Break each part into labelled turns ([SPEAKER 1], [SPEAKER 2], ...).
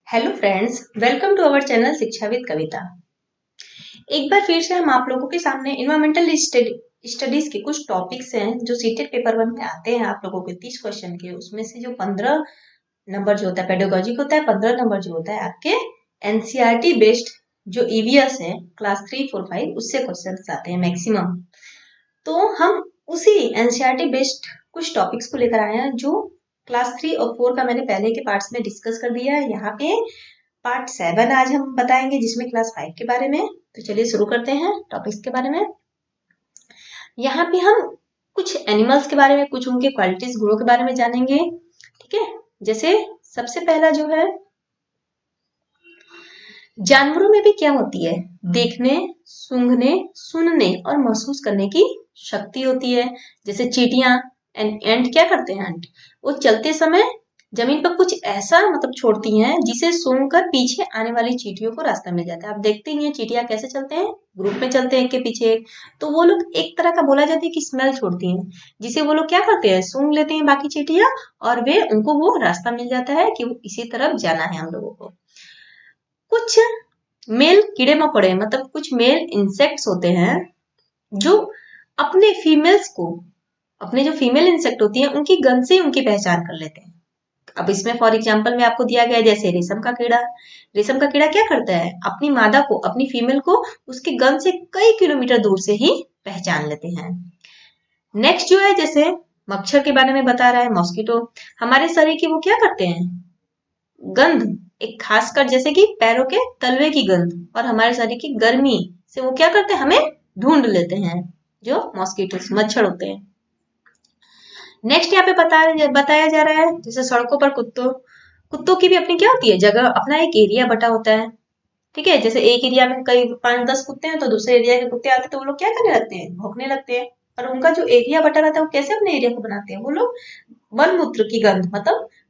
[SPEAKER 1] Hello friends, welcome to our channel Shiksha with Kavita. एक बार फिर से हम आप लोगों के सामने इन्वायरमेंटल स्टडीज के कुछ टॉपिक्स हैं जो सीटेट पेपर 1 में आते हैं आप लोगों के 30 क्वेश्चन के। उसमें से जो 15 नंबर जो होता है पेडागोजिक होता है, 15 नंबर जो होता है आपके एनसीईआरटी बेस्ड जो ईवीएस है क्लास 3, 4, 5 उससे क्वेश्चन आते हैं मैक्सिमम। तो हम उसी एनसीईआरटी बेस्ड कुछ टॉपिक्स को लेकर आए हैं जो क्लास 3 और 4 का मैंने पहले के पार्ट्स में डिस्कस कर दिया है। यहाँ पे पार्ट 7 आज हम बताएंगे जिसमें क्लास 5 के बारे में। तो चलिए शुरू करते हैं टॉपिक्स के बारे में। यहाँ पे हम कुछ एनिमल्स के बारे में, कुछ उनके क्वालिटीज गुणों के बारे में जानेंगे। ठीक है, जैसे सबसे पहला जो है, जानवरों में भी क्या होती है, देखने, सूंघने, सुनने और महसूस करने की शक्ति होती है। जैसे चींटियां एंट क्या करते हैं, एंट वो चलते समय जमीन पर कुछ ऐसा छोड़ती हैं जिसे सूंघकर पीछे आने वाली चींटियों को रास्ता मिल जाता है। आप देखते ही हैं चींटियां कैसे चलते हैं, ग्रुप में चलते हैं एक के पीछे एक। तो वो लोग एक तरह का बोला जाता है कि स्मेल छोड़ती हैं, जिसे वो लोग क्या करते हैं, सूंघ लेते हैं बाकी चींटियां और वे उनको वो रास्ता मिल जाता है कि वो इसी तरफ जाना है हम लोगों को। कुछ मेल कीड़े मकोड़े कुछ मेल इंसेक्ट्स होते हैं जो अपने फीमेल्स को, अपने जो फीमेल इंसेक्ट होती है उनकी गंध से उनकी पहचान कर लेते हैं। अब इसमें फॉर एग्जांपल में आपको दिया गया है जैसे रेशम का कीड़ा। रेशम का कीड़ा क्या करता है, अपनी मादा को, अपनी फीमेल को उसकी गंध से कई किलोमीटर दूर से ही पहचान लेते हैं। नेक्स्ट जो है, जैसे मच्छर के बारे में बता रहा है, मॉस्किटो। हमारे शरीर की वो क्या करते हैं, गंध, एक खासकर जैसे कि पैरों के तलवे की गंध और हमारे शरीर की गर्मी से वो क्या करते हैं, हमें ढूंढ लेते हैं, जो मॉस्किटोस मच्छर होते हैं। नेक्स्ट यहाँ पे बताया जा रहा है, जैसे सड़कों पर कुत्तों की भी अपनी क्या होती है, जगह, अपना एक एरिया बटा होता है। ठीक है, जैसे एक एरिया में कई 5-10 कुत्ते हैं तो दूसरे एरिया के कुत्ते आते हैं तो वो लोग क्या करने लगते हैं, भौंकने लगते हैं। और उनका जो एरिया बटा रहता है वो कैसे अपने एरिया को बनाते हैं, वो लोग मल मूत्र की गंध,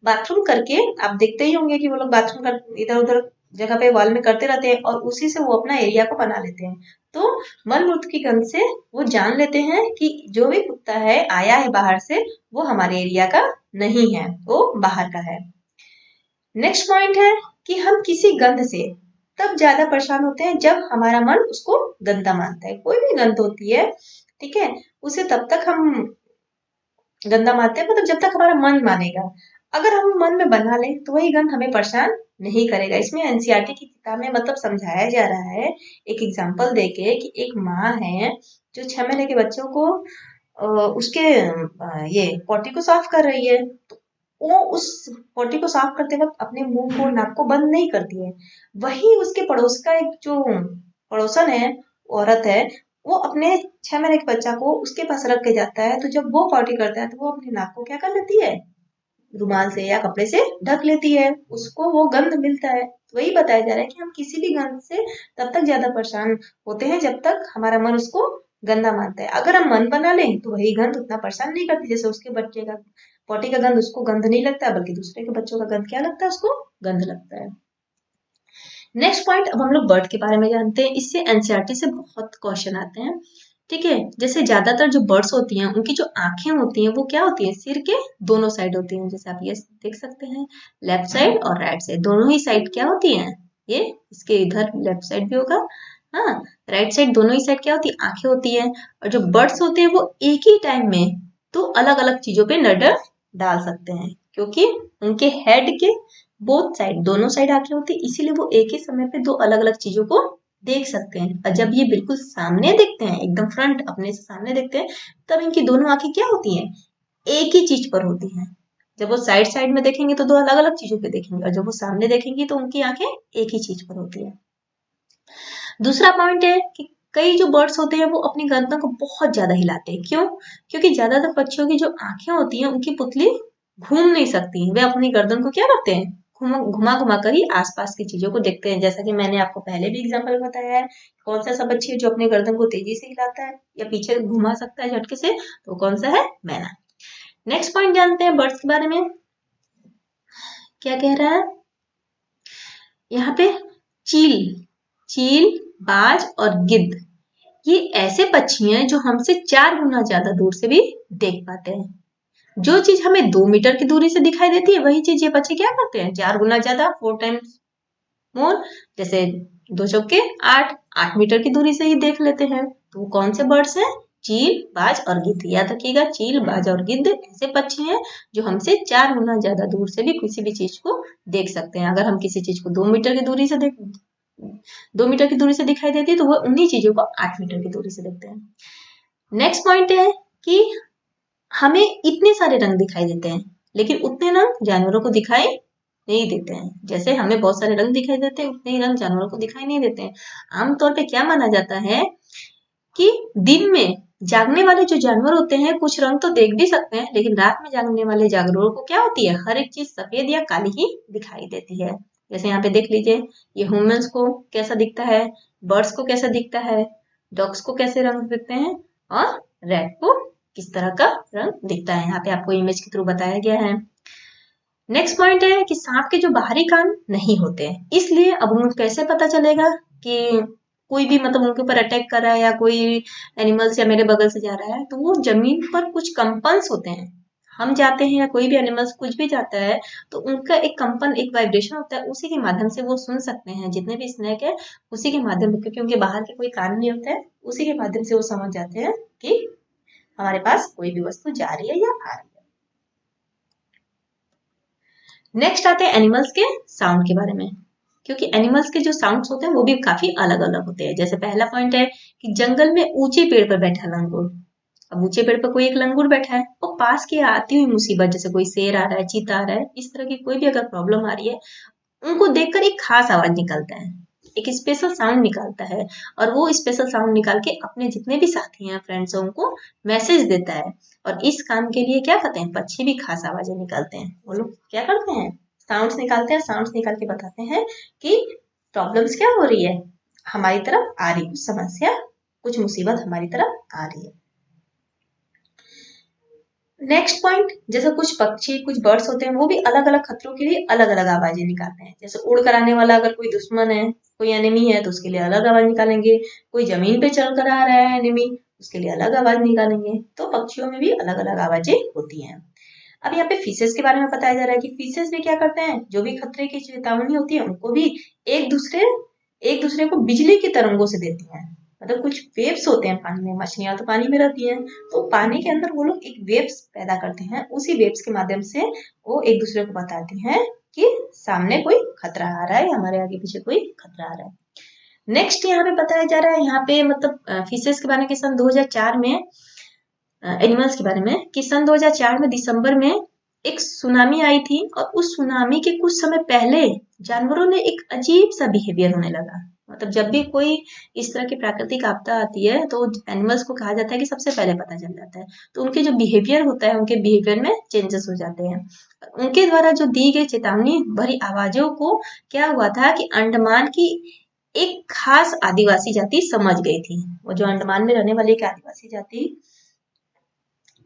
[SPEAKER 1] बाथरूम करके, आप देखते ही होंगे कि वो लोग बाथरूम कर इधर उधर जगह पे वॉल में करते रहते हैं और उसी से वो अपना एरिया को बना लेते हैं। तो मल मूत्र की गंध से वो जान लेते हैं कि जो भी कुत्ता है आया है बाहर से, वो हमारे एरिया का नहीं है, वो बाहर का है। नेक्स्ट पॉइंट है कि हम किसी गंध से तब ज्यादा परेशान होते हैं जब हमारा मन उसको गंदा मानता है। कोई भी गंध होती है, ठीक है, उसे तब तक हम गंदा मानते हैं जब तक हमारा मन मानेगा। अगर हम मन में बना लें तो वही गंध हमें परेशान नहीं करेगा। इसमें एनसीईआरटी की किताब में समझाया जा रहा है एक एग्जांपल देके कि एक माँ है जो 6 महीने के बच्चों को उसके ये पोटी को साफ कर रही है। तो वो उस पोटी को साफ करते वक्त अपने मुंह को, नाक को बंद नहीं करती है। वही उसके पड़ोस का एक जो पड़ोसन है, औरत है, वो अपने 6 महीने के बच्चा को उसके पास रख के जाता है। तो जब वो पॉटी करता है तो वो अपने नाक को क्या कर लेती है, रुमाल से या कपड़े से ढक लेती है, उसको वो गंध मिलता है। तो वही बताया जा रहा है कि हम किसी भी गंध से तब तक ज्यादा परेशान होते हैं जब तक हमारा मन उसको गंदा मानता है। अगर हम मन बना लें तो वही गंध उतना परेशान नहीं करती। जैसे उसके बच्चे का पॉटी का गंध उसको गंध नहीं लगता, बल्कि दूसरे के बच्चों का गंध क्या लगता है, उसको गंध लगता है। नेक्स्ट पॉइंट, अब हम लोग बर्ड के बारे में जानते हैं। इससे एनसीईआरटी से बहुत क्वेश्चन आते हैं। ठीक है, जैसे ज्यादातर जो बर्ड्स होती हैं उनकी जो आंखें होती हैं वो क्या होती है, सिर के दोनों साइड होती हैं। जैसे आप ये देख सकते हैं, लेफ्ट साइड और राइट साइड, दोनों ही साइड क्या होती हैं, ये इसके इधर लेफ्ट साइड भी होगा, हाँ, राइट साइड, दोनों ही साइड क्या होती है, आंखें होती है। और जो बर्ड्स होते हैं वो एक ही टाइम में दो अलग अलग चीजों पे नजर डाल सकते हैं, क्योंकि उनके हेड के बोथ साइड, दोनों साइड आंखें होती है, इसीलिए वो एक ही समय पे दो अलग अलग चीजों को देख सकते हैं। और जब ये बिल्कुल सामने देखते हैं, एकदम फ्रंट अपने से सामने देखते हैं, तब इनकी दोनों आंखें क्या होती हैं, एक ही चीज पर होती हैं। जब वो साइड साइड में देखेंगे तो दो अलग अलग चीजों पे देखेंगे, और जब वो सामने देखेंगे तो उनकी आंखें एक ही चीज पर होती है। दूसरा पॉइंट है कि कई जो बर्ड्स होते हैं वो अपनी गर्दन को बहुत ज्यादा हिलाते हैं। क्यों? क्योंकि ज्यादातर पक्षियों की जो आंखें होती हैं उनकी पुतली घूम नहीं सकती, वे अपनी गर्दन को क्या करते हैं, घुमा घुमा कर ही आसपास की चीजों को देखते हैं। जैसा कि मैंने आपको पहले भी एग्जाम्पल बताया है, कौन सा पक्षी है जो अपनी गर्दन को तेजी से हिलाता है या पीछे घुमा सकता है झटके से, तो कौन सा है, मैना। नेक्स्ट पॉइंट जानते हैं बर्ड्स के बारे में, क्या कह रहा है यहाँ पे, चील, चील, बाज और गिद्ध, ये ऐसे पक्षी हैं जो हमसे 4 गुना ज्यादा दूर से भी देख पाते हैं। जो चीज हमें 2 मीटर की दूरी से दिखाई देती है, वही चीज ये पक्षी क्या करते हैं, 4 गुना ज्यादा, 4 टाइम्स मोर, जैसे 2 चौके 8, 8 मीटर की दूरी से ही देख लेते हैं। तो वो कौन से बर्ड्स हैं? चील, बाज और गिद्ध। याद रखिएगा, चील, बाज और गिद्ध ऐसे पक्षी हैं जो हमसे 4 गुना ज्यादा दूर से भी किसी भी चीज को देख सकते हैं। अगर हम किसी चीज को 2 मीटर की दूरी से 2 मीटर की दूरी से दिखाई देती है तो वो उन्हीं चीजों को 8 मीटर की दूरी से देखते हैं। नेक्स्ट पॉइंट है कि हमें इतने सारे रंग दिखाई देते हैं, लेकिन उतने रंग जानवरों को दिखाई नहीं देते हैं। जैसे हमें बहुत सारे रंग दिखाई देते हैं, उतने ही रंग जानवरों को दिखाई नहीं देते हैं। आमतौर पे क्या माना जाता है कि दिन में जागने वाले जो जानवर होते हैं कुछ रंग तो देख भी सकते हैं, लेकिन रात में जागने वाले जानवरों को क्या होती है, हर एक चीज सफेद या काली ही दिखाई देती है। जैसे यहाँ पे देख लीजिए, ये ह्यूमंस को कैसा दिखता है, बर्ड्स को कैसा दिखता है, डॉग्स को कैसे रंग दिखते हैं, और रैट को किस तरह का रंग दिखता है। यहाँ पे आपको इमेज के थ्रू बताया गया है। नेक्स्ट पॉइंट है कि सांप के जो बाहरी कान नहीं होते, इसलिए अब उनको कैसे पता चलेगा कि कोई भी मतलब उनके ऊपर अटैक कर रहा है या कोई एनिमल्स या मेरे बगल से जा रहा है। तो वो जमीन पर कुछ कंपन्स होते हैं, हम जाते हैं या कोई भी एनिमल्स कुछ भी जाता है तो उनका एक कंपन, एक वाइब्रेशन होता है, उसी के माध्यम से वो सुन सकते हैं। जितने भी स्नेक है उसी के माध्यम से, क्योंकि उनके बाहर के कोई कान नहीं होते हैं, उसी के माध्यम से वो समझ जाते हैं कि हमारे पास कोई भी वस्तु जा रही है या आ रही है। नेक्स्ट आते हैं एनिमल्स के साउंड के बारे में, क्योंकि एनिमल्स के जो साउंड्स होते हैं वो भी काफी अलग अलग होते हैं। जैसे पहला पॉइंट है कि जंगल में ऊंचे पेड़ पर बैठा लंगूर। अब ऊंचे पेड़ पर कोई एक लंगूर बैठा है, वो पास की आती हुई मुसीबत, जैसे कोई शेर आ रहा है, चीता आ रहा है, इस तरह की कोई भी अगर प्रॉब्लम आ रही है, उनको देखकर एक खास आवाज निकलता है, एक स्पेशल साउंड निकालता है, और वो स्पेशल साउंड निकाल के अपने जितने भी साथी हैं, फ्रेंड्स हैं, उनको मैसेज देता है। और इस काम के लिए क्या करते हैं, पक्षी भी खास आवाजें निकालते हैं। वो लोग क्या करते हैं, साउंड्स निकालते हैं, साउंड्स निकाल के बताते हैं कि प्रॉब्लम्स क्या हो रही है, हमारी तरफ आ रही कुछ समस्या, कुछ मुसीबत हमारी तरफ आ रही है। नेक्स्ट पॉइंट, जैसे कुछ पक्षी, कुछ बर्ड्स होते हैं, वो भी अलग अलग खतरों के लिए अलग अलग आवाजें निकालते हैं। जैसे उड़ कर आने वाला अगर कोई दुश्मन है, कोई एनिमी है, तो उसके लिए अलग आवाज निकालेंगे। कोई जमीन पे चल कर आ रहा है एनिमी, उसके लिए अलग आवाज निकालेंगे। तो पक्षियों में भी अलग अलग आवाजें होती हैं। अब यहाँ पे फिशेस के बारे में बताया जा रहा है कि फिशेस भी क्या करते हैं, जो भी खतरे की चेतावनी होती है उनको भी एक दूसरे एक दूसरे को बिजली की तरंगों से देती हैं। मतलब कुछ वेव्स होते हैं पानी में, मछलियां तो पानी में रहती हैं, तो पानी के अंदर वो लोग एक वेव्स पैदा करते हैं, उसी वेव्स के माध्यम से वो एक दूसरे को बताती हैं कि सामने कोई खतरा आ रहा है, हमारे आगे पीछे कोई खतरा आ रहा है। नेक्स्ट यहाँ पे बताया जा रहा है, यहाँ पे मतलब फिशेस के बारे में कि सन 2004 में, एनिमल्स के बारे में कि सन 2004 में दिसंबर में एक सुनामी आई थी, और उस सुनामी के कुछ समय पहले जानवरों ने एक अजीब सा बिहेवियर होने लगा। मतलब जब भी कोई इस तरह की प्राकृतिक आपदा आती है तो एनिमल्स को कहा जाता है कि सबसे पहले पता चल जाता है, तो उनके जो बिहेवियर होता है, उनके बिहेवियर में चेंजेस हो जाते हैं। उनके द्वारा जो दी गई चेतावनी भरी आवाजों को क्या हुआ था कि अंडमान की एक खास आदिवासी जाति समझ गई थी। वो जो अंडमान में रहने वाली एक आदिवासी जाति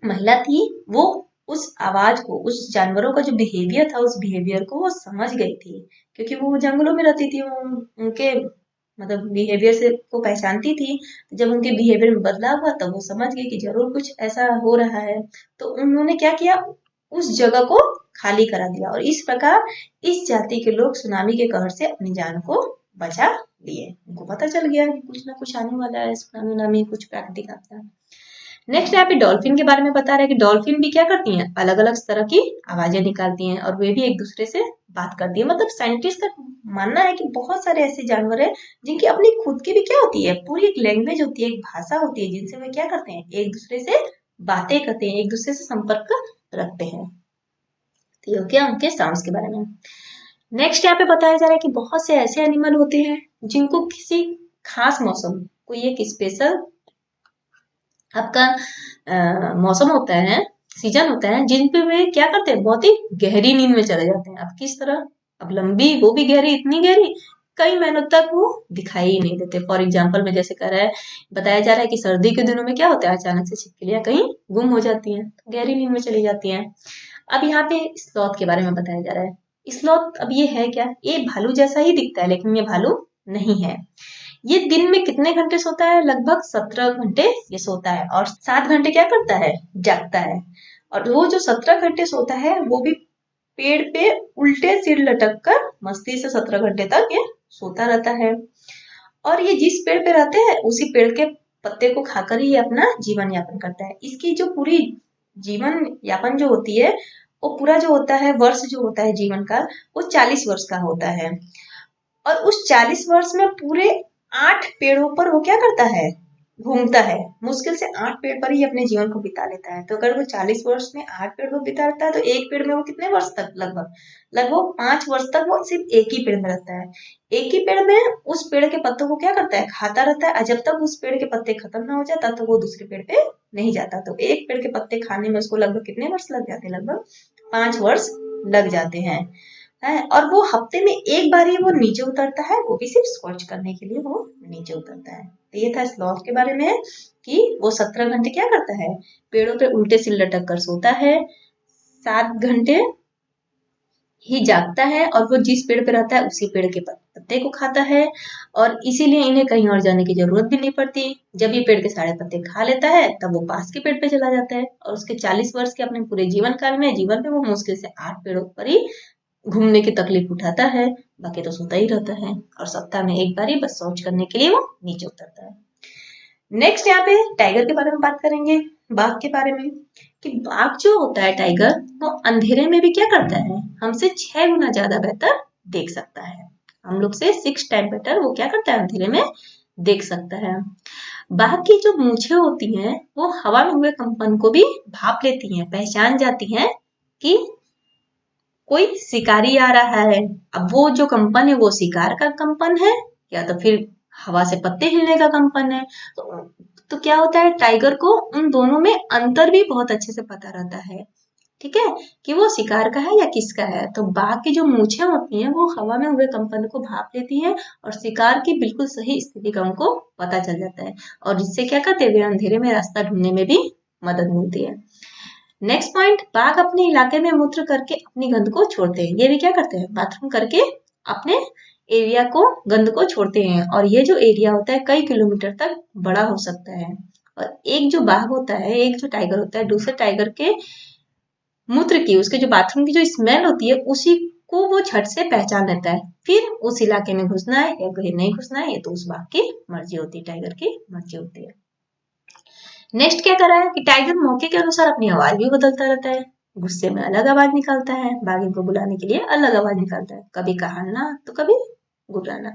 [SPEAKER 1] महिला थी, वो उस आवाज को, उस जानवरों का जो बिहेवियर था, उस बिहेवियर को वो समझ गई थी, क्योंकि वो जंगलों में रहती थी, वो उनके मतलब बिहेवियर से को पहचानती थी। जब उनके बिहेवियर में बदलाव हुआ तब वो समझ गई कि जरूर कुछ ऐसा हो रहा है, तो उन्होंने क्या किया, उस जगह को खाली करा दिया, और इस प्रकार इस जाति के लोग सुनामी के कहर से अपनी जान को बचा लिए। उनको पता चल गया कि कुछ ना कुछ आने वाला है, सुनामी नामी कुछ प्राकृतिक आपदा। नेक्स्ट यहाँ पे डॉल्फिन के बारे में बता रहे हैं कि डॉल्फिन भी क्या करती हैं, अलग अलग तरह की आवाजें निकालती हैं, और वे भी एक दूसरे से बात करती है। मतलब साइंटिस्ट का मानना है कि बहुत सारे ऐसे जानवर हैं जिनकी अपनी खुद की भी क्या होती है, पूरी एक लैंग्वेज होती है, एक भाषा होती है, जिनसे वे क्या करते हैं, एक दूसरे से बातें करते हैं, एक दूसरे से संपर्क रखते हैं। तो ये क्या उनके साउंड्स के बारे में। नेक्स्ट यहाँ पे बताया जा रहा है कि बहुत से ऐसे एनिमल होते हैं जिनको किसी खास मौसम, कोई एक स्पेशल आपका मौसम होता है, सीजन होता है, जिन पे वे क्या करते हैं, बहुत ही गहरी नींद में चले जाते हैं। अब किस तरह, अब लंबी, वो भी गहरी, इतनी गहरी कई महीनों तक वो दिखाई ही नहीं देते। फॉर एग्जाम्पल में जैसे कह रहा है, बताया जा रहा है कि सर्दी के दिनों में क्या होता है, अचानक से छिपकलियां कहीं गुम हो जाती हैं, तो गहरी नींद में चली जाती हैं। अब यहाँ पे स्लॉथ के बारे में बताया जा रहा है। स्लॉथ अब ये है क्या, ये भालू जैसा ही दिखता है, लेकिन ये भालू नहीं है। ये दिन में कितने घंटे सोता है, लगभग 17 घंटे ये सोता है, और 7 घंटे क्या करता है, जागता है। और वो जो 17 घंटे सोता है वो भी पेड़ पे उल्टे सिर लटक कर मस्ती से 17 घंटे तक ये सोता रहता है। और ये जिस पेड़ पे रहते हैं उसी पेड़ के पत्ते को खाकर ही ये अपना जीवन यापन करता है। इसकी जो पूरी जीवन यापन जो होती है वो पूरा जो होता है वर्ष जो होता है जीवन का, वो 40 वर्ष का होता है। और उस 40 वर्ष में पूरे 8 पेड़ों पर वो क्या करता है, घूमता है। मुश्किल से 8 पेड़ पर ही अपने जीवन को बिता लेता है। तो अगर वो 40 वर्ष में 8 पेड़ को बिताता है तो एक पेड़ में वो कितने वर्ष तक, लगभग लगभग 5 वर्ष तक वो सिर्फ एक ही पेड़ में रहता है। एक ही पेड़ में उस पेड़ के पत्तों को क्या करता है, खाता रहता है। और जब तक उस पेड़ के पत्ते खत्म ना हो जाए तब तक वो दूसरे पेड़ पे नहीं जाता। तो एक पेड़ के पत्ते खाने में उसको लगभग कितने वर्ष लग जाते हैं, लगभग 5 वर्ष लग जाते हैं। है, और वो हफ्ते में एक बार ही वो नीचे उतरता है, वो भी सिर्फ स्कॉच करने के लिए वो नीचे उतरता है। तो ये था स्लॉथ के बारे में कि वो 17 घंटे क्या करता है, पेड़ों पे उल्टे सिर लटक कर सोता है, 7 घंटे ही जागता है, और वो जिस पेड़ पे रहता है उसी पेड़ के पत्ते को खाता है। और इसीलिए इन्हें कहीं और जाने की जरूरत भी नहीं पड़ती। जब ये पेड़ के सारे पत्ते खा लेता है तब वो पास के पेड़ पे चला जाता है। और उसके 40 वर्ष के अपने पूरे जीवन काल में जीवन पे वो मुश्किल से 8 पेड़ों पर ही घूमने की तकलीफ उठाता है, बाकी तो सोता ही रहता है। और सप्ताह में एक बार ही बस शौच करने के लिए वो नीचे उतरता है। नेक्स्ट यहाँ पे टाइगर के बारे में बात करेंगे, बाघ के बारे में। कि बाघ जो होता है टाइगर, वो अंधेरे में भी क्या करता है, हमसे 6 गुना ज्यादा बेहतर देख सकता है। हम लोग से 6 टाइम बेटर वो क्या करता है, अंधेरे में देख सकता है। बाघ की जो मूछें होती हैं वो हवा में हुए कंपन को भी भाप लेती हैं, पहचान जाती हैं कि कोई शिकारी आ रहा है। अब वो जो कंपन है वो शिकार का कंपन है या तो फिर हवा से पत्ते हिलने का कंपन है। तो क्या होता है, टाइगर को उन दोनों में अंतर भी बहुत अच्छे से पता रहता है, ठीक है, कि वो शिकार का है या किसका है। तो बाघ की जो मूछें होती हैं वो हवा में हुए कंपन को भाप लेती हैं और शिकार की बिल्कुल सही स्थिति का उनको पता चल जाता है। और जिससे क्या करते हैं, वे अंधेरे में रास्ता ढूंढने में भी मदद मिलती है। नेक्स्ट पॉइंट, बाघ अपने इलाके में मूत्र करके अपनी गंद को छोड़ते हैं। ये भी क्या करते हैं, बाथरूम करके अपने एरिया को, गंद को छोड़ते हैं। और ये जो एरिया होता है कई किलोमीटर तक बड़ा हो सकता है। और एक जो बाघ होता है, एक जो टाइगर होता है, दूसरे टाइगर के मूत्र की, उसके जो बाथरूम की जो स्मेल होती है उसी को वो झट से पहचान लेता है। फिर उस इलाके में घुसना है या नहीं घुसना है ये तो उस बाघ की मर्जी होती है, टाइगर की मर्जी होती है। नेक्स्ट क्या करा है कि टाइगर मौके के अनुसार अपनी आवाज भी बदलता रहता है। गुस्से में अलग आवाज निकालता है, बाघिन को बुलाने के लिए अलग आवाज निकालता है, कभी कहाना तो कभी गुर्राना।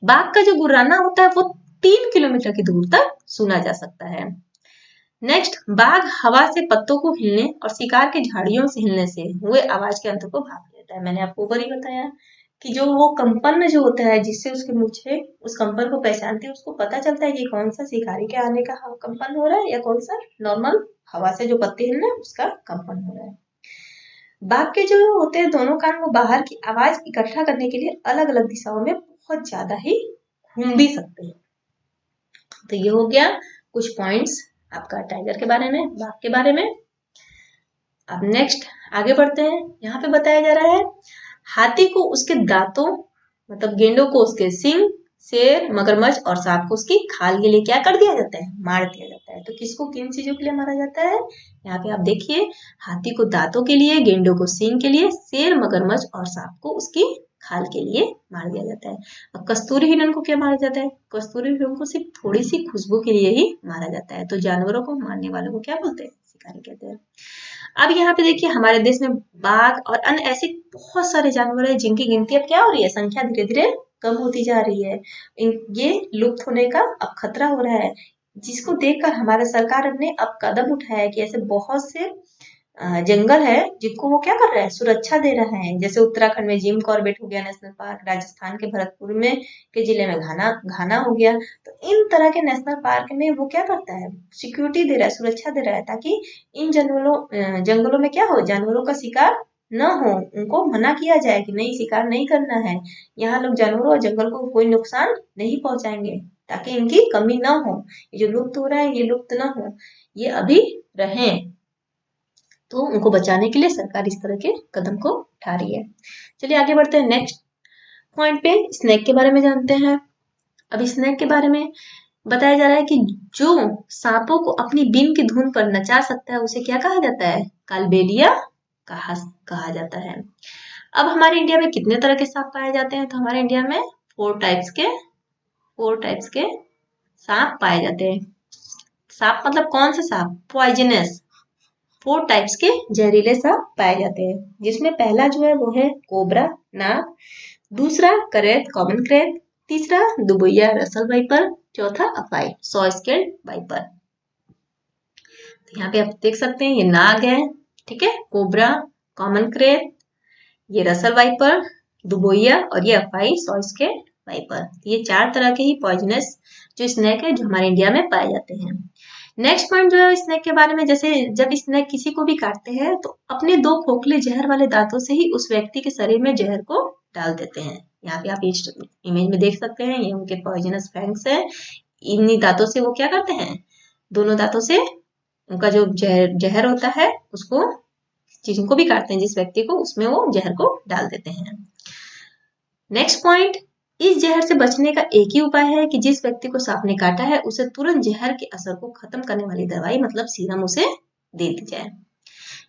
[SPEAKER 1] बाघ का जो गुर्राना होता है वो 3 किलोमीटर की दूर तक सुना जा सकता है। नेक्स्ट, बाघ हवा से पत्तों को हिलने और शिकार के झाड़ियों से हिलने से हुए आवाज के अंतर को भाप लेता है। मैंने आपको ऊपर ही बताया कि जो वो कंपन जो होता है जिससे उसके मूछें उस कंपन को पहचानती है, उसको पता चलता है कि कौन सा शिकारी के आने का कंपन हो रहा है या कौन सा नॉर्मल हवा से जो पत्ते हिल रहे हैं उसका कंपन हो रहा है। बाघ के जो होते हैं दोनों कान, वो बाहर की आवाज इकट्ठा करने के लिए अलग अलग दिशाओं में बहुत ज्यादा ही घूम भी सकते हैं। तो ये हो गया कुछ पॉइंट्स आपका टाइगर के बारे में, बाघ के बारे में। अब नेक्स्ट आगे बढ़ते हैं। यहाँ पे बताया जा रहा है हाथी को उसके दांतों, मतलब गेंडों को उसके सींग, शेर, मगरमच्छ और सांप को उसकी खाल के लिए क्या कर दिया जाता है, मार दिया जाता है। तो किसको किन चीजों के लिए मारा जाता है, यहाँ पे आप देखिए, हाथी को दांतों के लिए, गेंडों को सींग के लिए, शेर, मगरमच्छ और सांप को उसकी खाल के लिए मार दिया जाता है। अब कस्तूरी हिरण को क्या मारा जाता है, कस्तूरी हिरण को सिर्फ थोड़ी सी खुशबू के लिए ही मारा जाता है। तो जानवरों को मारने वालों को क्या बोलते हैं, शिकारी कहते हैं। अब यहाँ पे देखिए हमारे देश में बाघ और अन्य ऐसे बहुत सारे जानवर हैं जिनकी गिनती अब क्या हो रही है, संख्या धीरे धीरे कम होती जा रही है। ये लुप्त होने का अब खतरा हो रहा है, जिसको देखकर हमारे सरकार ने अब कदम उठाया है कि ऐसे बहुत से जंगल है जिनको वो क्या कर रहा है, सुरक्षा दे रहा है। जैसे उत्तराखंड में जिम कॉर्बेट हो गया नेशनल पार्क, राजस्थान के भरतपुर में के जिले में घाना घाना हो गया। तो इन तरह के नेशनल पार्क में वो क्या करता है, सिक्योरिटी दे रहा है, सुरक्षा दे रहा है, ताकि इन जंगलों में क्या हो, जानवरों का शिकार न हो। उनको मना किया जाए कि नहीं, शिकार नहीं करना है, यहाँ लोग जानवरों और जंगल को कोई नुकसान नहीं पहुंचाएंगे, ताकि इनकी कमी ना हो। ये जो लुप्त हो रहा है ये लुप्त ना हो, ये अभी रहे। तो उनको बचाने के लिए सरकार इस तरह के कदम को उठा रही है। चलिए आगे बढ़ते हैं नेक्स्ट पॉइंट पे, स्नेक के बारे में जानते हैं। अब स्नेक के बारे में बताया जा रहा है कि जो सांपों को अपनी बीन की धुन पर नचा सकता है उसे क्या कहा जाता है, कालबेलिया कहा कहा जाता है। अब हमारे इंडिया में कितने तरह के सांप पाए जाते हैं? तो हमारे इंडिया में 4 टाइप्स के सांप पाए जाते हैं। सांप मतलब कौन सा सांप? पॉइजनस। 4 टाइप्स के जहरीले सांप पाए जाते हैं, जिसमें पहला जो है वो है कोबरा नाग, दूसरा करेत कॉमन करेत, तीसरा दुबैया रसल वाइपर, चौथा अफाई सॉ स्केल्ड वाइपर। तो यहाँ पे आप देख सकते हैं ये नाग है, ठीक है, कोबरा, कॉमन करेत, ये रसल वाइपर, दुबैया और ये अफाई सॉ स्केल्ड वाइपर। ये 4 तरह के ही पॉइजनस जो स्नेक है जो हमारे इंडिया में पाए जाते हैं। नेक्स्ट पॉइंट जो है स्नेक के बारे में, जैसे जब स्नेक किसी को भी काटते हैं तो अपने 2 खोखले जहर वाले दांतों से ही उस व्यक्ति के शरीर में जहर को डाल देते हैं। यहाँ पे आप इमेज में देख सकते हैं, ये उनके पॉइजनस फैंग्स है। इन्हीं दांतों से वो क्या करते हैं, दोनों दांतों से उनका जो जहर होता है उसको, जिनको भी काटते हैं जिस व्यक्ति को, उसमें वो जहर को डाल देते हैं। नेक्स्ट पॉइंट, इस जहर से बचने का एक ही उपाय है कि जिस व्यक्ति को सांप ने काटा है उसे तुरंत जहर के असर को खत्म करने वाली दवाई मतलब सीरम उसे दे दी जाए।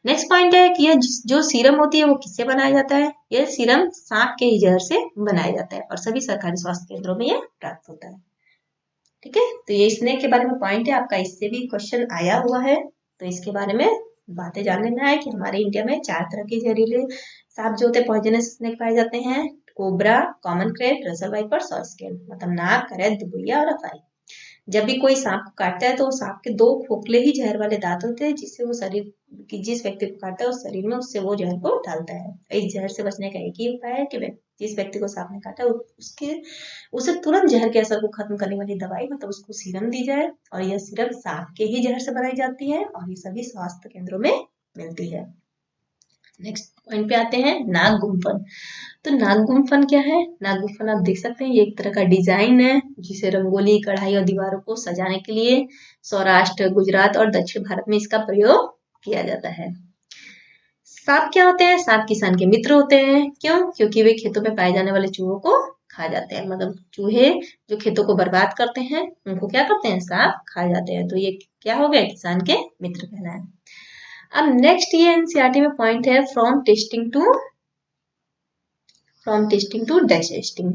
[SPEAKER 1] नेक्स्ट पॉइंट है कि यह जो सीरम होती है वो किससे बनाया जाता है? यह सीरम सांप के ही जहर से बनाया जाता है और सभी सरकारी स्वास्थ्य केंद्रों में यह प्राप्त होता है। ठीक है, तो ये स्नेक के बारे में पॉइंट है आपका, इससे भी क्वेश्चन आया हुआ है, तो इसके बारे में बातें जानने में है कि हमारे इंडिया में 4 तरह के जहरीले सांप जो होते हैं पॉइजनस स्नेक पाए जाते हैं। Cobra, common krait, Russell viper, saw scale मतलब नाग, करेत, दुबैया और अफाई। जब भी कोई सांप को काटता है तो सांप के 2 खोखले ही जहर वाले दांत होते हैं, जिससे वो शरीर की जिस व्यक्ति को काटता है उस शरीर में उससे वो जहर को डालता है। इस जहर से बचने का एक ही उपाय है कि जिस व्यक्ति को सांप ने काटा उसके उसे तुरंत जहर के असर को खत्म करने वाली दवाई मतलब उसको सीरम दी जाए, और यह सीरम सांप के ही जहर से बनाई जाती है और ये सभी स्वास्थ्य केंद्रों में मिलती है। नेक्स्ट पॉइंट पे आते हैं, नाग गुम्फन। तो नाग गुम्फन क्या है? नाग गुम्फन आप देख सकते हैं, ये एक तरह का डिजाइन है जिसे रंगोली, कढ़ाई और दीवारों को सजाने के लिए सौराष्ट्र, गुजरात और दक्षिण भारत में इसका प्रयोग किया जाता है। सांप क्या होते हैं? सांप किसान के मित्र होते हैं। क्यों? क्योंकि वे खेतों में पाए जाने वाले चूहों को खा जाते हैं, मतलब चूहे जो खेतों को बर्बाद करते हैं उनको क्या करते हैं? सांप खा जाते हैं। तो ये क्या हो गए? किसान के मित्र कहलाए। अब नेक्स्ट ये एनसीईआरटी में पॉइंट है, फ्रॉम टेस्टिंग टू डाइजेस्टिंग।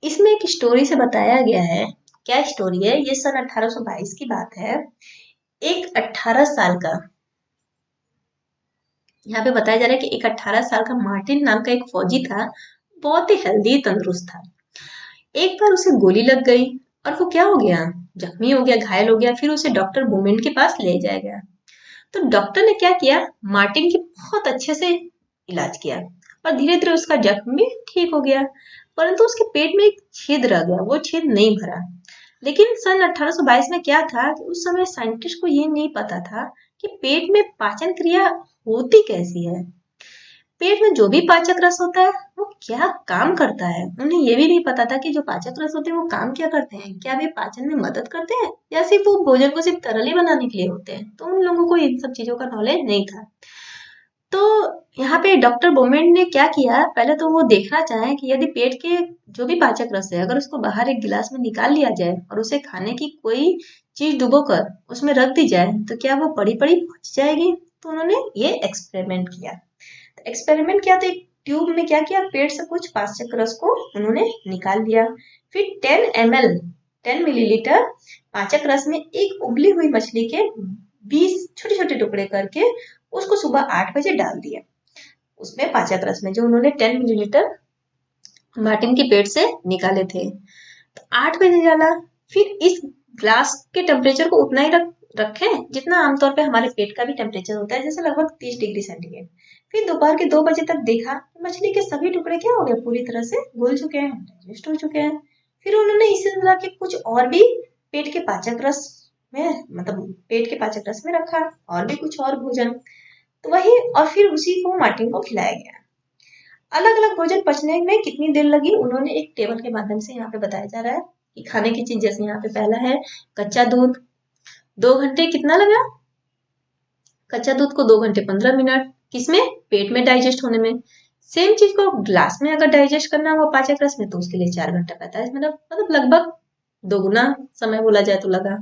[SPEAKER 1] इसमें एक स्टोरी से बताया गया है। क्या स्टोरी है? ये सन 1822 की बात है। एक 18 साल का, यहाँ पे बताया जा रहा है कि एक 18 साल का मार्टिन नाम का एक फौजी था, बहुत ही हेल्दी तंदुरुस्त था। एक बार उसे गोली लग गई और वो क्या हो गया? जख्मी हो गया, घायल हो गया। फिर उसे डॉक्टर बुमेंट के पास ले जाया गया। तो डॉक्टर ने क्या किया? मार्टिन की बहुत अच्छे से इलाज किया और धीरे धीरे उसका जख्म भी ठीक हो गया, परंतु उसके पेट में एक छेद रह गया, वो छेद नहीं भरा। लेकिन सन 1822 में क्या था कि उस समय साइंटिस्ट को ये नहीं पता था कि पेट में पाचन क्रिया होती कैसी है। पेट में जो भी पाचक रस होता है वो क्या काम करता है, उन्हें ये भी नहीं पता था कि जो पाचक रस होते हैं वो काम क्या करते हैं, क्या वे पाचन में मदद करते हैं या सिर्फ वो भोजन को सिर्फ तरल ही बनाने के लिए होते हैं। तो उन लोगों को इन सब चीजों का नॉलेज नहीं था। तो यहाँ पे डॉक्टर बोमेंट ने क्या किया, पहले तो वो देखना चाहे कि यदि पेट के जो भी पाचक रस है अगर उसको बाहर एक गिलास में निकाल लिया जाए और उसे खाने की कोई चीज डुबोकर उसमें रख दी जाए तो क्या वो पड़ी पड़ी पच जाएगी। तो उन्होंने ये एक्सपेरिमेंट किया। एक्सपेरिमेंट किया तो एक ट्यूब में क्या किया, पेट से कुछ पाचक रस को उन्होंने निकाल लिया। फिर 10 मिलीलीटर पाचक रस में एक उबली हुई मछली के 20 छोटे छोटे टुकड़े करके उसको सुबह 8 बजे डाल दिया उसमें पाचक रस में, जो उन्होंने 10 मिलीलीटर मार्टिन के पेट से निकाले थे। तो 8 बजे डाला। फिर इस ग्लास के टेम्परेचर को उतना ही रखें जितना आमतौर पे हमारे पेट का भी टेम्परेचर होता है, जैसे लगभग 30 डिग्री सेंटीग्रेड। फिर दोपहर के 2 बजे तक देखा, मछली के सभी टुकड़े क्या हो गए? पूरी तरह से घुल चुके हैं, डाइजेस्ट हो चुके हैं। फिर उन्होंने इसी तरह के कुछ और भी पेट के पाचक रस में, मतलब पेट के पाचक रस में रखा और भी कुछ और भोजन, तो वही, और फिर उसी को मार्टिन को खिलाया गया। अलग अलग भोजन पचने में कितनी देर लगी उन्होंने एक टेबल के माध्यम से यहाँ पे बताया जा रहा है कि खाने की चीज, जैसे यहाँ पे पहला है कच्चा दूध, 2 घंटे कितना लगा? कच्चा दूध को 2 घंटे 15 मिनट, किसमें? पेट में डाइजेस्ट होने में। सेम चीज को ग्लास में अगर डाइजेस्ट करना हुआ पाचक रस में तो उसके लिए 4 घंटा 45 मिनट, मतलब लगभग दोगुना समय बोला जाए तो लगा।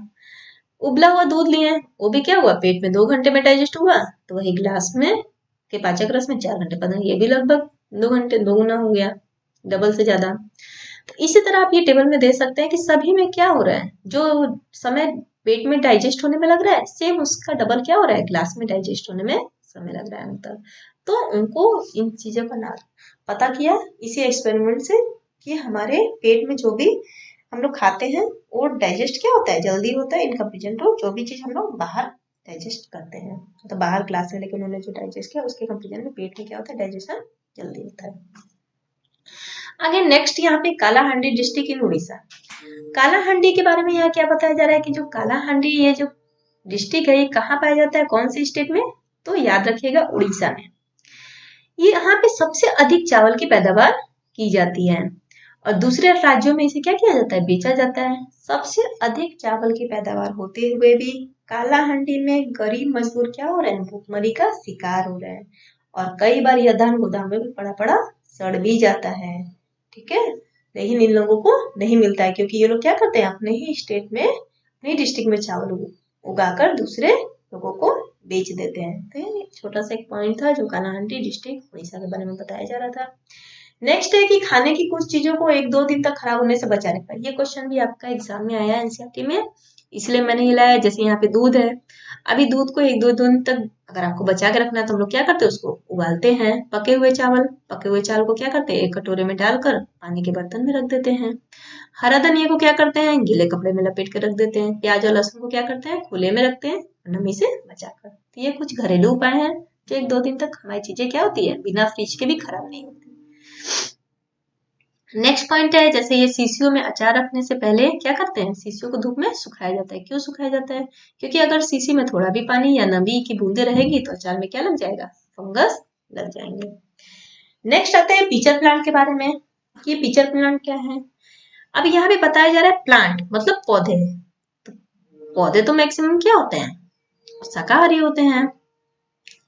[SPEAKER 1] उबला हुआ दूध लिए, वो भी क्या हुआ? पेट में 2 घंटे में डाइजेस्ट हुआ, तो वही ग्लास में के पाचक रस में 4 घंटे 15, ये भी लगभग 2 घंटे, 2 गुना हो गया, डबल से ज्यादा। तो इसी तरह आप ये टेबल में दे सकते हैं कि सभी में क्या हो रहा है, जो समय पेट में डाइजेस्ट होने में लग रहा है सेम उसका डबल क्या हो रहा है, ग्लास में डाइजेस्ट होने में समय लग रहा है अंतर। तो उनको इन चीजों का नाम पता किया इसी एक्सपेरिमेंट से कि हमारे पेट में जो भी हम लोग खाते हैं वो डाइजेस्ट क्या होता है, जल्दी होता है इन कंपेरिजन टू जो भी चीज हम लोग बाहर डाइजेस्ट करते हैं। तो बाहर ग्लास में लेके उन्होंने जो डाइजेस्ट किया उसके कंपेरिजन में पेट में क्या होता है, डाइजेशन जल्दी होता है। आगे नेक्स्ट यहाँ पे कालाहांडी डिस्ट्रिक्ट इन उड़ीसा। कालाहांडी के बारे में यहाँ क्या बताया जा रहा है कि जो कालाहांडी ये जो डिस्ट्रिक्ट है ये कहाँ पाया जाता है, कौन सी स्टेट में, तो याद रखिएगा उड़ीसा में। ये यहाँ पे सबसे अधिक चावल की पैदावार की जाती है और दूसरे राज्यों में इसे क्या किया जाता है, बेचा जाता है। सबसे अधिक चावल की पैदावार होते हुए भी कालाहांडी में गरीब मजदूर क्या हो रहे हैं, भूखमरी का शिकार हो रहे हैं और कई बार यह धान गोदाम में भी पड़ा पड़ा सड़ भी जाता है। ठीक है, लेकिन इन लोगों को नहीं मिलता है क्योंकि ये लोग क्या करते हैं, अपने ही स्टेट में अपने डिस्ट्रिक्ट में चावल उगाकर दूसरे लोगों को बेच देते हैं। तो ये छोटा सा एक पॉइंट था जो कालाहांडी डिस्ट्रिक्ट उड़ीसा के बारे में बताया जा रहा था। नेक्स्ट है कि खाने की कुछ चीजों को 1-2 दिन तक खराब होने से बचाने का, ये क्वेश्चन भी आपका एग्जाम में आया है एनसीईआरटी में, इसलिए मैंने ये लाया। जैसे यहाँ पे दूध है, अभी दूध को 1-2 दिन तक अगर आपको बचा के रखना है तो हम लोग क्या करते हैं, उसको उबालते हैं। पके हुए चावल को क्या करते हैं, एक कटोरे में डालकर पानी के बर्तन में रख देते हैं। हरा धनिया को क्या करते हैं, गीले कपड़े में लपेट के रख देते हैं। प्याज और लहसुन को क्या करते हैं, खुले में रखते हैं नमी से बचाकर। तो ये कुछ घरेलू उपाय हैं जो 1-2 दिन तक हमारी चीजें क्या होती है, बिना फ्रिज के भी खराब नहीं होती। नेक्स्ट पॉइंट है, जैसे ये शीशियों में अचार रखने से पहले क्या करते हैं, शीशियों को धूप में सुखाया जाता है। क्यों सुखाया जाता है, क्योंकि अगर शीशी में थोड़ा भी पानी या नमी की बूंदे रहेगी तो अचार में क्या लग जाएगा, फंगस लग जाएंगे। नेक्स्ट आते हैं पिचर प्लांट के बारे में। ये पिचर प्लांट क्या है, अब यहाँ पे बताया जा रहा है प्लांट मतलब पौधे। तो पौधे तो मैक्सिमम क्या होते हैं, शाकाहारी होते हैं,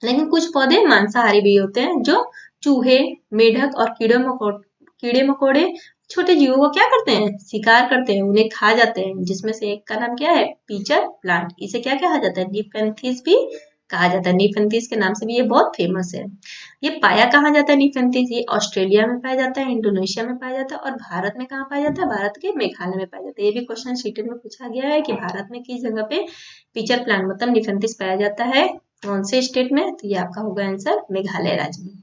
[SPEAKER 1] लेकिन कुछ पौधे मांसाहारी भी होते हैं जो चूहे, मेढक और कीड़े मकोड़े छोटे जीवों को क्या करते हैं, शिकार करते हैं, उन्हें खा जाते हैं। जिसमें से एक का नाम क्या है, पिचर प्लांट। इसे क्या कहा जाता है, निफेंथिस भी कहा जाता है। निफेंथिस के नाम से भी ये बहुत फेमस है। ये पाया कहाँ जाता है निफेंथिस, ये ऑस्ट्रेलिया में पाया जाता है, इंडोनेशिया में पाया जाता है और भारत में कहाँ पाया जाता है, भारत के मेघालय में पाया जाता है। ये भी क्वेश्चन शीटेड में पूछा गया है कि भारत में किस जगह पे पिचर प्लांट मतलब निफेंथिस पाया जाता है, कौन से स्टेट में, तो ये आपका होगा आंसर मेघालय राज्य में।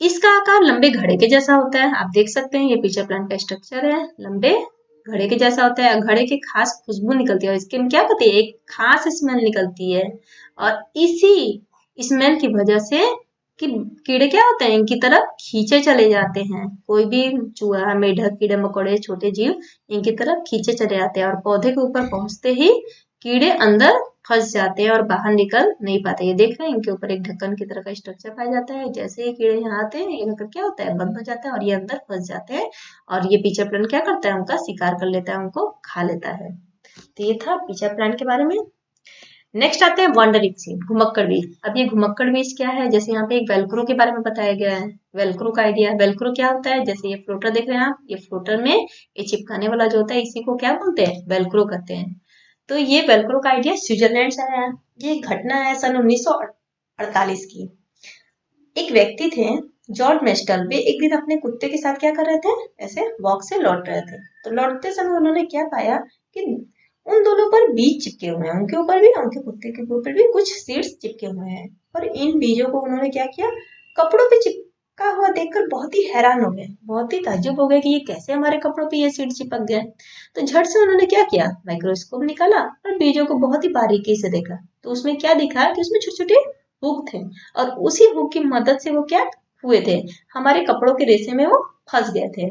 [SPEAKER 1] इसका आकार लंबे घड़े के जैसा होता है, आप देख सकते हैं ये पिचर प्लांट का स्ट्रक्चर है, लंबे घड़े के जैसा होता है। घड़े की खास खुशबू निकलती है और इसके में क्या होती है, एक खास स्मेल निकलती है और इसी स्मेल की वजह से कि कीड़े क्या होते हैं, इनकी तरफ खींचे चले जाते हैं। कोई भी चूहा, मेढक, कीड़े मकोड़े, छोटे जीव इनकी तरफ खींचे चले जाते हैं और पौधे के ऊपर पहुंचते ही कीड़े अंदर फंस जाते हैं और बाहर निकल नहीं पाते। ये देख रहे हैं, इनके ऊपर एक ढक्कन की तरह का स्ट्रक्चर पाया जाता है। जैसे ही कीड़े यहाँ आते हैं ये ढक्कन क्या होता है, बंद हो जाता है और ये अंदर फंस जाते हैं और ये पिचर प्लांट क्या करता है, उनका शिकार कर लेता है, उनको खा लेता है। तो ये था पिचर प्लांट के बारे में। नेक्स्ट आते हैं वंडरिंग सीड, घुमक्कड़ बीज। अब ये घुमक्कड़ बीज क्या है, जैसे यहाँ पे एक वेलक्रो के बारे में बताया गया है। वेलक्रो का आइडिया, वेलक्रो क्या होता है, जैसे ये फ्लोटर देख रहे हैं आप, ये फ्लोटर में ये चिपकाने वाला जो होता है इसी को क्या बोलते हैं, वेलक्रो कहते हैं। तो ये वेलक्रो का आइडिया स्विट्जरलैंड से आया है। ये घटना है सन 1948 की। एक व्यक्ति थे जॉर्ज मेस्टल, वे एक दिन अपने कुत्ते के साथ क्या कर रहे थे, ऐसे वॉक से लौट रहे थे। तो लौटते समय उन्होंने क्या पाया कि उन दोनों पर बीज चिपके हुए हैं, उनके ऊपर भी, उनके कुत्ते के ऊपर भी कुछ सीड्स चिपके हुए हैं। और इन बीजों को उन्होंने क्या किया, कपड़ों पे चिपका हुआ देखकर बहुत ही हैरान हो गए, बहुत ही ताज्जुब हो गए कि ये कैसे हमारे कपड़ों पे ये सीड चिपक गए। तो झट से उन्होंने क्या किया, माइक्रोस्कोप निकाला और बीजों को बहुत ही बारीकी से देखा। तो उसमें क्या दिखा कि उसमें छोटे छोटे हुक थे और उसी हुक की मदद से वो क्या हुए थे, हमारे कपड़ों के रेशे में वो फंस गए थे।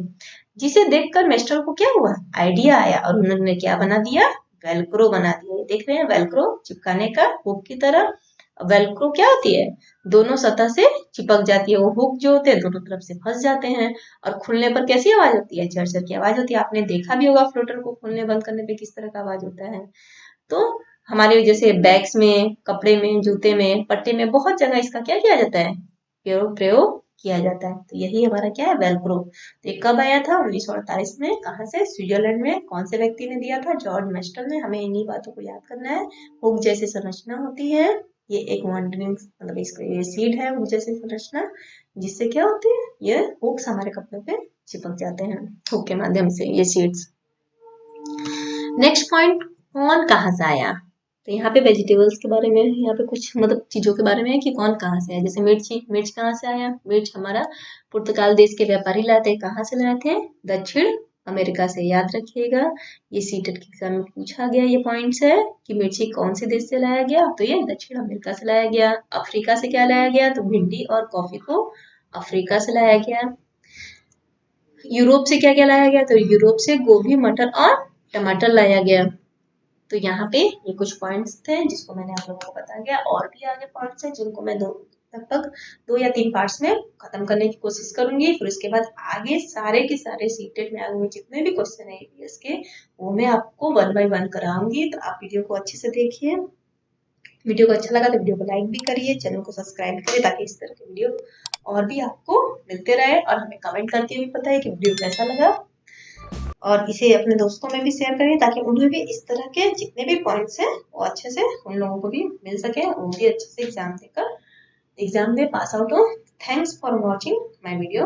[SPEAKER 1] जिसे देखकर मेस्टर को क्या हुआ, आइडिया आया और उन्होंने क्या बना दिया, वेलक्रो बना दिया। ये देख रहे हैं वेलक्रो चिपकाने का हुक की तरह। वेलक्रो क्या होती है, दोनों सतह से चिपक जाती है, वो हुक जो होते हैं दोनों तरफ से फंस जाते हैं और खुलने पर कैसी आवाज होती है, झरझर की आवाज होती है। आपने देखा भी होगा फ्लोटर को खोलने बंद करने पे किस तरह का आवाज होता है। तो हमारे जैसे बैग्स में, कपड़े में, जूते में, पट्टे में बहुत जगह इसका क्या किया जाता है, प्रयोग किया जाता है। तो यही हमारा क्या है, वेलक्रो। तो ये कब आया था, 1948 में। कहाँ से, स्विट्जरलैंड में। कौन से व्यक्ति ने दिया था, जॉर्ज मेस्टल ने। हमें इन्हीं बातों को याद करना है। हुक जैसी संरचना होती है, ये एक वॉन्डरिंग मतलब इसका ये सीड है वो जैसे संरचना, जिससे क्या होती है ये हुक्स हमारे कपड़े पे चिपक जाते हैं हुक के माध्यम से ये सीड्स। नेक्स्ट पॉइंट, कौन कहाँ से आया। तो यहाँ पे वेजिटेबल्स के बारे में, यहाँ पे कुछ मतलब चीजों के बारे में है कि कौन कहाँ से आया। जैसे मिर्ची, मिर्च कहाँ से आया, मिर्च हमारा पुर्तगाल देश के व्यापारी लाए थे। कहाँ से लाए थे, दक्षिण अमेरिका से। याद रखिएगा, ये सीटेट के एग्जाम में पूछा गया ये पॉइंट्स है कि मिर्ची कौन से देश से लाया गया, तो ये दक्षिण अमेरिका से लाया गया। अफ्रीका से क्या लाया गया, तो भिंडी और कॉफी को अफ्रीका से लाया गया। यूरोप से क्या क्या लाया गया, तो यूरोप से गोभी, मटर और टमाटर लाया गया। तो यहाँ पे ये कुछ पॉइंट्स थे जिसको मैंने आप लोगों को बता दिया। और भी आगे पॉइंट्स हैं जिनको मैं लगभग 2 या 3 पार्ट्स में खत्म करने की कोशिश करूंगी। फिर उसके बाद आगे सारे के सारे सीटेट में आगे जितने भी क्वेश्चन है ईवीएस के वो मैं आपको 1 बाय 1 कराऊंगी। तो आप वीडियो को अच्छे से देखिए। वीडियो को अच्छा लगा तो वीडियो को लाइक भी करिए, चैनल को सब्सक्राइब करिए ताकि इस तरह के वीडियो और भी आपको मिलते रहे। और हमें कमेंट करके भी बताइए कि वीडियो कैसा लगा, और इसे अपने दोस्तों में भी शेयर करिए ताकि उन्हें भी इस तरह के जितने भी पॉइंट्स हैं वो अच्छे से उन लोगों को भी मिल सके, वो भी अच्छे से एग्जाम देकर एग्जाम में पास आउट हो। Thanks for watching my video.